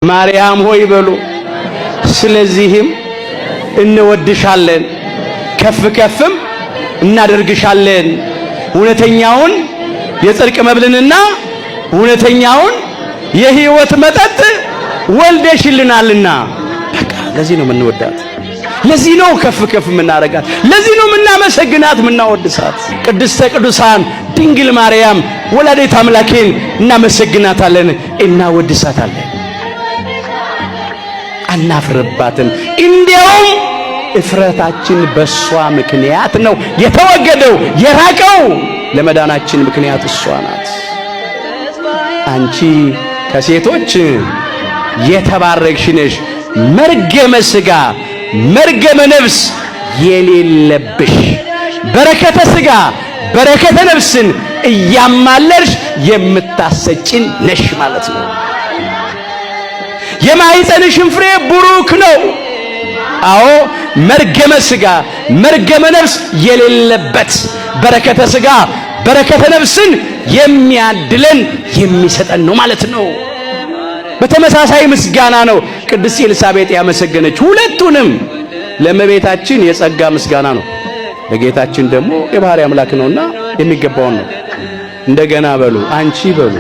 ማርያም ሆይ በሉ። ስለዚህም እንወድሻለን ከፍ ከፍም እናደርግሻለን እውነተኛውን የጽድቅ መብልንና እውነተኛውን የሕይወት መጠጥ ወልደሽልናልና። በቃ ለዚህ ነው የምንወዳት፣ ለዚህ ነው ከፍ ከፍ የምናረጋት፣ ለዚህ ነው የምናመሰግናት የምናወድሳት። ቅድስተ ቅዱሳን ድንግል ማርያም ወላዲተ አምላክን እናመሰግናታለን እናወድሳታለን። አናፍርባትም። እንዲያውም እፍረታችን በሷ ምክንያት ነው የተወገደው የራቀው። ለመዳናችን ምክንያት እሷ ናት። አንቺ ከሴቶች የተባረክሽ ነሽ፣ መርገመ ሥጋ መርገመ ነፍስ የሌለብሽ፣ በረከተ ሥጋ በረከተ ነፍስን እያማለርሽ የምታሰጭን ነሽ ማለት ነው። የማኅፀንሽን ፍሬ ቡሩክ ነው። አዎ መርገመ ሥጋ መርገመ ነፍስ የሌለበት በረከተ ሥጋ በረከተ ነፍስን የሚያድለን የሚሰጠን ነው ማለት ነው። በተመሳሳይ ምስጋና ነው ቅድስት ኤልሳቤጥ ያመሰገነች። ሁለቱንም ለእመቤታችን የጸጋ ምስጋና ነው፣ ለጌታችን ደግሞ የባሕርይ አምላክ ነውና የሚገባውን ነው። እንደገና በሉ አንቺ በሉ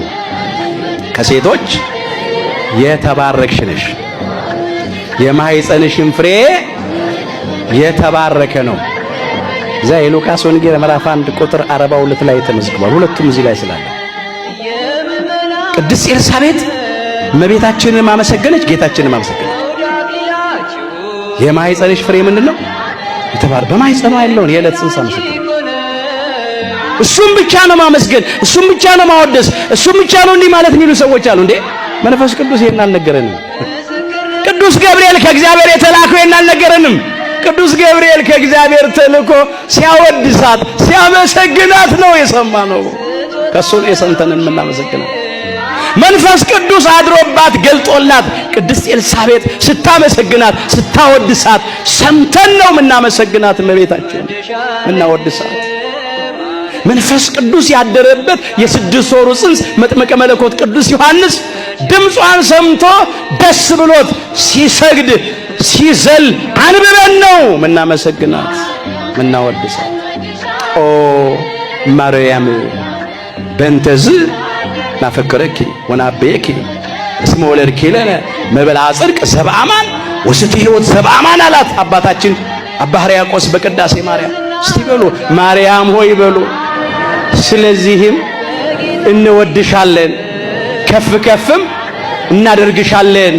ከሴቶች የተባረክሽ ነሽ፣ የማኅፀንሽን ፍሬ የተባረከ ነው። እዛ የሉቃስ ወንጌል ምዕራፍ 1 ቁጥር 42 ላይ ተመዝግቧል። ሁለቱም እዚህ ላይ ስላለ ቅድስት ኤልሳቤጥ እመቤታችንን ማመሰገነች፣ ጌታችንን ማመሰገነች። የማኅፀንሽ ፍሬ ምንድነው? በማኅፀኗ ያለውን የዕለት ጽንስ አመሰገነች። እሱም ብቻ ነው ማመስገን፣ እሱም ብቻ ነው ማወደስ፣ እሱም ብቻ ነው እንዲህ ማለት የሚሉ ሰዎች አሉ። እንዴ መንፈስ ቅዱስ ይሄን አልነገረንም? ቅዱስ ገብርኤል ከእግዚአብሔር የተላከው ይሄን አልነገረንም? ቅዱስ ገብርኤል ከእግዚአብሔር ተልኮ ሲያወድሳት ሲያመሰግናት ነው የሰማነው። ከሱ የሰምተን የምናመሰግናት መንፈስ ቅዱስ አድሮባት ገልጦላት ቅድስት ኤልሳቤጥ ስታመሰግናት ስታወድሳት ሰምተን ነው የምናመሰግናት። እመቤታችን እናወድሳት። መንፈስ ቅዱስ ያደረበት የ6 ወሩ ጽንስ መጥምቀ መለኮት ቅዱስ ዮሐንስ ድምጿን ሰምቶ ደስ ብሎት ሲሰግድ ሲዘል አንብበን ነው ምናመሰግናት ምናወድሳት። ኦ ማርያም በእንተዝ ናፈከረኪ ወናበየኪ እስመ ወለድኪ ለነ መብልዐ ጽድቅ ዘበአማን ወስተ ሕይወት ዘበአማን አላት አባታችን አባ ሕርያቆስ በቅዳሴ ማርያም። እስቲ በሉ ማርያም ሆይ በሉ። ስለዚህም እንወድሻለን ከፍ ከፍም እናደርግሻለን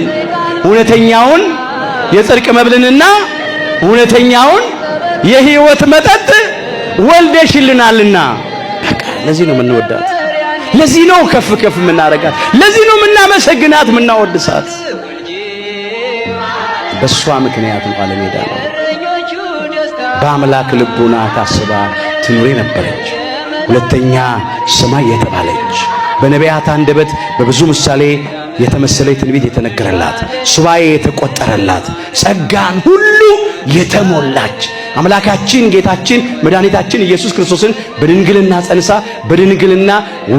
እውነተኛውን የጽድቅ መብልንና እውነተኛውን የሕይወት መጠጥ ወልደሽልናልና። በቃ ለዚህ ነው የምንወዳት፣ ለዚህ ነው ከፍ ከፍ የምናረጋት፣ ለዚህ ነው የምናመሰግናት የምናወድሳት። በሷ ምክንያት ነው ዓለም የዳነው። በአምላክ ልቡና ታስባ ትኑር የነበረች ሁለተኛ ሰማይ የተባለች በነቢያት አንደበት በብዙ ምሳሌ የተመሰለች ትንቢት የተነገረላት ሱባኤ የተቆጠረላት ጸጋን ሁሉ የተሞላች አምላካችን ጌታችን መድኃኒታችን ኢየሱስ ክርስቶስን በድንግልና ጸንሳ በድንግልና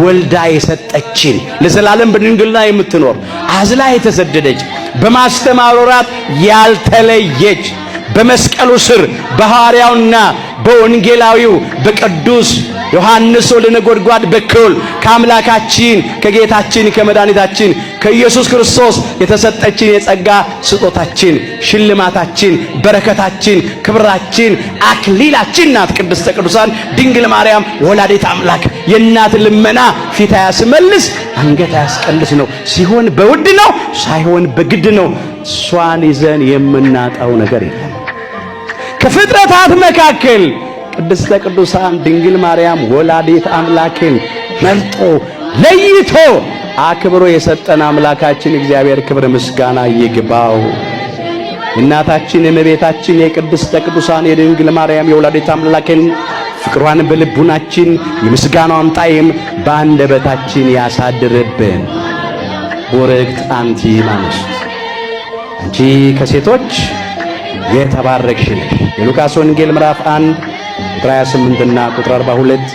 ወልዳ የሰጠችን ለዘላለም በድንግልና የምትኖር አዝላ የተሰደደች በማስተማር ወራት ያልተለየች በመስቀሉ ስር በሐዋርያውና በወንጌላዊው በቅዱስ ዮሐንስ ወልደ ነጎድጓድ በኩል ከአምላካችን ከጌታችን ከመድኃኒታችን ከኢየሱስ ክርስቶስ የተሰጠችን የጸጋ ስጦታችን ሽልማታችን በረከታችን ክብራችን አክሊላችን ናት ቅድስተ ቅዱሳን ድንግል ማርያም ወላዲተ አምላክ። የእናት ልመና ፊት አያስመልስ አንገት አያስቀልስ ነው። ሲሆን በውድ ነው፣ ሳይሆን በግድ ነው። እሷን ይዘን የምናጣው ነገር የለም። ከፍጥረታት መካከል ቅድስተ ቅዱሳን ድንግል ማርያም ወላዲተ አምላክን መርጦ ለይቶ አክብሮ የሰጠን አምላካችን እግዚአብሔር ክብር ምስጋና ይግባው። እናታችን የእመቤታችን የቅድስተ ቅዱሳን የድንግል ማርያም የወላዲተ አምላክን ፍቅሯን በልቡናችን የምስጋናዋን ጣዕም በአንደበታችን ያሳድርብን። ቡርክት አንቲ እምአንስት አንቺ ከሴቶች የተባረክሽ ነሽ። የሉቃስ ወንጌል ምዕራፍ 1 ቁጥር 28 እና ቁጥር 42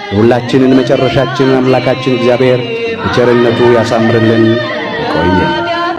የሁላችንን መጨረሻችንን አምላካችን እግዚአብሔር በቸርነቱ ያሳምርልን። ቆየ